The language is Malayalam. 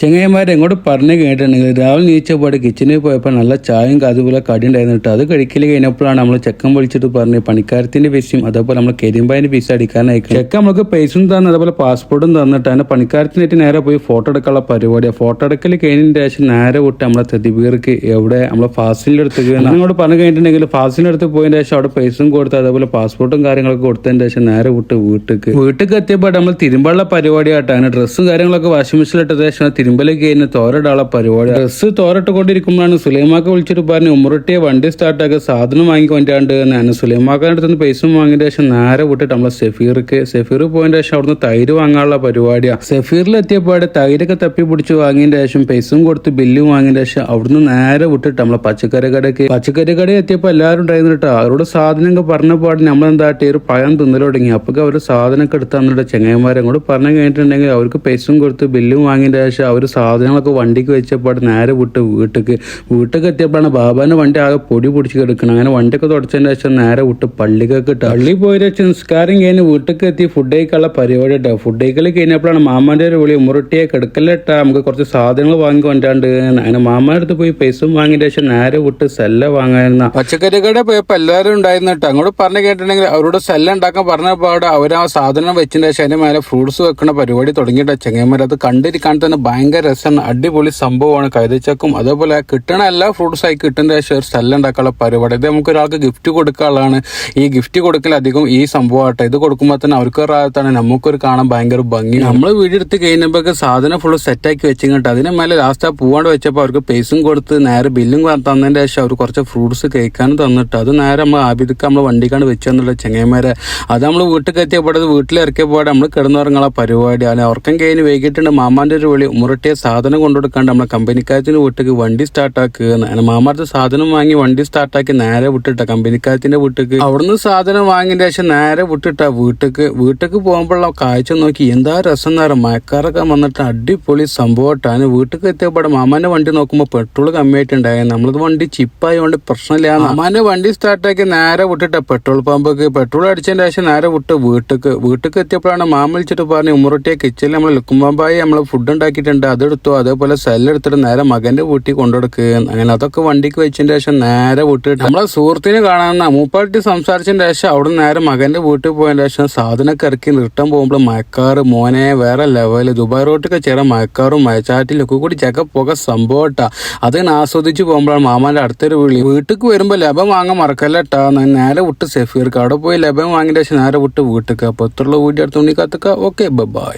ചെങ്ങായിമാരെ എങ്ങോട്ട് പറഞ്ഞു കേട്ടിട്ടുണ്ടെങ്കിൽ രാവിലെ നീച്ചപ്പാട് കിച്ചണിൽ പോയപ്പോൾ നല്ല ചായയും അതുപോലെ കടി ഉണ്ടായിരുന്നു കേട്ടോ. അത് കഴിക്കൽ കഴിഞ്ഞപ്പോഴാണ് നമ്മൾ ചെക്കൻ വിളിച്ചിട്ട് പറഞ്ഞു പണിക്കാരത്തിന്റെ പൈസയും അതേപോലെ നമ്മൾ കരിമ്പായതിന്റെ പൈസ അടിക്കാനായിരിക്കും. ചെക്കൻ നമുക്ക് പൈസയും തന്നു അതേപോലെ പാസ്പോർട്ടും തന്നിട്ട് അതിന്റെ പണിക്കാരത്തിനായിട്ട് നേരെ പോയി ഫോട്ടോ എടുക്കാനുള്ള പരിപാടിയാണ്. ഫോട്ടോ എടുക്കൽ കഴിഞ്ഞതിന്റെ ശേഷം നേരെ വിട്ട് നമ്മളെ തെതിബീർക്ക് എവിടെ നമ്മളെ ഫാസിലിന്റെ അടുത്തേക്ക് അങ്ങോട്ട് പറഞ്ഞു കഴിഞ്ഞിട്ടുണ്ടെങ്കിൽ ഫാസിലിന്റെ അടുത്ത് പോയതിന്റെ ശേഷം അവിടെ പൈസയും കൊടുത്ത് അതേപോലെ പാസ്പോർട്ടും കാര്യങ്ങളൊക്കെ കൊടുത്തതിന്റെ ശേഷം നേരെ വിട്ട് വീട്ടിലേക്ക് എത്തിയപ്പോൾ നമ്മൾ തിരുമ്പാനുള്ള പരിപാടിയായിട്ട് അങ്ങനെ ഡ്രസ്സും കാര്യങ്ങളൊക്കെ വാഷിംഗ് മെഷീനിലിട്ട ശേഷം തിരുമ്പലേക്ക് കഴിഞ്ഞ തോരടാനുള്ള പരിപാടി. ഡ്രസ്സ് തോരട്ടുകൊണ്ടിരിക്കുമ്പോഴാണ് സുലൈമാക്ക വിളിച്ചിട്ട് പറഞ്ഞു ഉമ്മറട്ടിയെ വണ്ടി സ്റ്റാർട്ടാക്കുക സാധനം വാങ്ങിക്കൊണ്ടാണ്ട് ഞാൻ സുലൈമാക്കാൻ്റെ അടുത്ത് പൈസ വാങ്ങിയ ശേഷം നേരെ വിട്ടിട്ട് നമ്മളെ സഫീർ പോയതിന്റെ ശേഷം അവിടുന്ന് തൈര് വാങ്ങാനുള്ള പരിപാടിയാണ്. സഫീറിൽ എത്തിയപ്പോഴെ തൈരൊക്കെ തപ്പി പിടിച്ച് വാങ്ങിയതിന്റെ ശേഷം പൈസയും കൊടുത്ത് ബില്ലും വാങ്ങിയതിന്റെ ശേഷം അവിടുന്ന് നേരെ വിട്ടിട്ട് നമ്മളെ പച്ചക്കറി കട എത്തിയപ്പോൾ എല്ലാവരും ഉണ്ടായിരുന്നു കേട്ടോ. അവരോട് സാധനമൊക്കെ പറഞ്ഞ പാട് നമ്മളെന്താട്ടി ഒരു പഴം തിന്നൽ തുടങ്ങി. അപ്പൊക്കെ അവർ സാധനമൊക്കെ എടുത്ത് തന്നിട്ട് ചെങ്ങന്മാരെ അങ്ങോട്ട് പറഞ്ഞു കഴിഞ്ഞിട്ടുണ്ടെങ്കിൽ അവർക്ക് പൈസയും കൊടുത്ത് ബില്ലും വാങ്ങിയതിന്റെ ശേഷം അവർ സാധനങ്ങളൊക്കെ വണ്ടിക്ക് വെച്ചപ്പോൾ നേരെ വിട്ട് വീട്ടിലേക്ക് എത്തിയപ്പോഴാണ് ബാബാന്റെ വണ്ടി ആകെ പൊടി പിടിച്ച് കിടക്കണം. അങ്ങനെ വണ്ടിയൊക്കെ തുടച്ചതിന്റെ ശേഷം നേരെ വിട്ട് പള്ളിക്കൊക്കെ ഇട്ട് പള്ളി പോയി നിസ്കാരം കഴിഞ്ഞ് വീട്ടിലേക്ക് എത്തി ഫുഡ് കഴിക്കാനുള്ള പരിപാടി ഇട്ടോ. ഫുഡ് കഴിക്കൽ കഴിഞ്ഞപ്പോഴാണ് മാമാന്റെ ഒരു വിളി ഉമ്മറട്ടിയെ കിടക്കലിട്ടാ നമുക്ക് കുറച്ച് സാധനങ്ങൾ വാങ്ങിക്കൊണ്ടാണ്ട് അങ്ങനെ മാമാന്റെ അടുത്ത് പോയി പൈസ വാങ്ങിയ ശേഷം നേരെ വിട്ട് സെല്ല വാങ്ങായിരുന്ന പച്ചക്കറി കട പോയപ്പോൾ എല്ലാവരും ഉണ്ടായിരുന്നു കേട്ടോ. അങ്ങോട്ട് പറഞ്ഞു കേട്ടിട്ടുണ്ടെങ്കിൽ അവരോട് സെല്ല ഉണ്ടാക്കാൻ പറഞ്ഞപ്പോൾ അവിടെ അവർ ആ സാധനം വെച്ചതിന്റെ ശേഷം അതിന്റെ മേലെ ഫ്രൂട്ട്സ് വെക്കുന്ന പരിപാടി തുടങ്ങിയിട്ടാ. ചെങ്ങന്മാർ അത് കണ്ടിരിക്കാൻ തന്നെ ഭയങ്കര രസമാണ്, അടിപൊളി സംഭവമാണ്. കൈതച്ചക്കും അതേപോലെ കിട്ടണ എല്ലാ ഫ്രൂട്ട്സ് ആയി കിട്ടുന്ന ശേഷം ഒരു സെല്ല ഉണ്ടാക്കാനുള്ള പരിപാടി. ഇത് നമുക്ക് ഒരാൾക്ക് ഗിഫ്റ്റ് കൊടുക്കാനുള്ളതാണ്. ഈ ഗിഫ്റ്റ് കൊടുക്കൽ അധികം ഈ സംഭവമാട്ടെ. ഇത് കൊടുക്കുമ്പോൾ തന്നെ അവർക്ക് റാഹത്താണ്, നമുക്കൊരു കാണാൻ ഭയങ്കര ഭംഗി. നമ്മൾ വീടെടുത്ത് കഴിഞ്ഞപ്പോഴൊക്കെ സാധനം ഫുള്ള് സെറ്റാക്കി വെച്ചിട്ട് അതിന് മേലെ ലാസ്റ്റ് ആ പൂവാണ്ട് വെച്ചപ്പോൾ അവർക്ക് പൈസയും കൊടുത്ത് നേരെ ബില്ലും തന്നതിന്റെ ശേഷം അവർ കുറച്ച് ഫ്രൂട്ട്സ് കഴിക്കാനും തന്നിട്ട് അത് നേരെ നമ്മൾ ആബിദിക്ക് നമ്മൾ വണ്ടിക്കാണ്ട് വെച്ചു എന്നുള്ള ചെങ്ങന്മാരെ. അത് നമ്മൾ വീട്ടിൽ എത്തിയപ്പോഴത് വീട്ടിലിറക്കിയപ്പോൾ നമ്മൾ കിടന്നുറങ്ങാനുള്ള പരിപാടി. അല്ലെ ഉറക്കം കഴിഞ്ഞ് വൈകിട്ടുണ്ട് മാമാന്റെ ഒരു വിളി ഉമ്മറട്ടിയെ സാധനം കൊണ്ടുകൊടുക്കാണ്ട് നമ്മളെ കമ്പനിക്കാരത്തിന്റെ വീട്ടിലേക്ക് വണ്ടി സ്റ്റാർട്ടാക്കുക. അങ്ങനെ മാമാർത്ത് സാധനം വാങ്ങി വണ്ടി സ്റ്റാർട്ടാക്കി നേരെ വിട്ടിട്ട കമ്പനിക്കാരത്തിന്റെ വീട്ടിലേക്ക്. അവിടുന്ന് സാധനം വാങ്ങിയ ശേഷം നേരെ വിട്ടിട്ട വീട്ടിലേക്ക് പോകുമ്പോഴുള്ള കാഴ്ച നോക്കി എന്താ രസം നേരം മഴക്കാരൊക്കെ വന്നിട്ട് അടിപൊളി സംഭവമായിട്ടാണ്. വീട്ടിലേക്ക് എത്തിയപ്പോൾ മാമാന്റെ വണ്ടി നോക്കുമ്പോൾ പെട്രോൾ കമ്മിയായിട്ടുണ്ടായിരുന്നു. നമ്മളത് വണ്ടി ചിപ്പായി കൊണ്ട് പ്രശ്നമില്ല. മാമാന്റെ വണ്ടി സ്റ്റാർട്ടാക്കി നേരെ വിട്ടിട്ട പെട്രോൾ പമ്പൊക്കെ പെട്രോൾ അടിച്ചതിന്റെ ശേഷം നേരെ വിട്ട് വീട്ടിലേക്ക് എത്തിയപ്പോഴാണ് മാമ വിളിച്ചിട്ട് പറഞ്ഞു ഉമ്മറട്ടിയെ കിച്ചണിൽ നമ്മൾ ലുക്കുമ്പായി നമ്മൾ ഫുഡ് ഉണ്ടാക്കിയിട്ടുണ്ട് അതെടുത്തു അതേപോലെ സെല്ലെടുത്തിട്ട് നേരെ മകന്റെ വീട്ടിൽ കൊണ്ടുകൊടുക്കുക. അങ്ങനെ അതൊക്കെ വണ്ടിക്ക് വെച്ചതിന് ശേഷം നേരെ വിട്ടിട്ട് നമ്മളെ സുഹൃത്തിനെ കാണാൻ മൂപ്പാട്ടി സംസാരിച്ചതിന് ശേഷം അവിടെ നേരെ മകന്റെ വീട്ടിൽ പോയതിന് ശേഷം സാധനമൊക്കെ ഇറക്കി നിർത്താൻ പോകുമ്പോൾ മഴക്കാറ് മോനെ വേറെ ലെവല്. ദുബായ് റോട്ടൊക്കെ ചെറിയ മഴക്കാറും മഴച്ചാറ്റിലൊക്കെ കൂടി പുക സംഭവട്ടാ. അതിന് ആസ്വദിച്ച് പോകുമ്പോഴാണ് മാമാന്റെ അടുത്തൊരു വിളി. വീട്ടിലേക്ക് വരുമ്പോൾ ലഭം വാങ്ങാൻ മറക്കല്ലട്ടാ. നേരെ വിട്ട് സഫീർക്ക് അവിടെ പോയി ലഭം വാങ്ങിയ ശേഷം നേരെ വിട്ട് വീട്ടിലേക്ക്. അപ്പോൾ ഇത്രയുള്ള വീഡിയോ അടുത്ത് ഉണ്ണിക്കാത്തുക. Okay bye.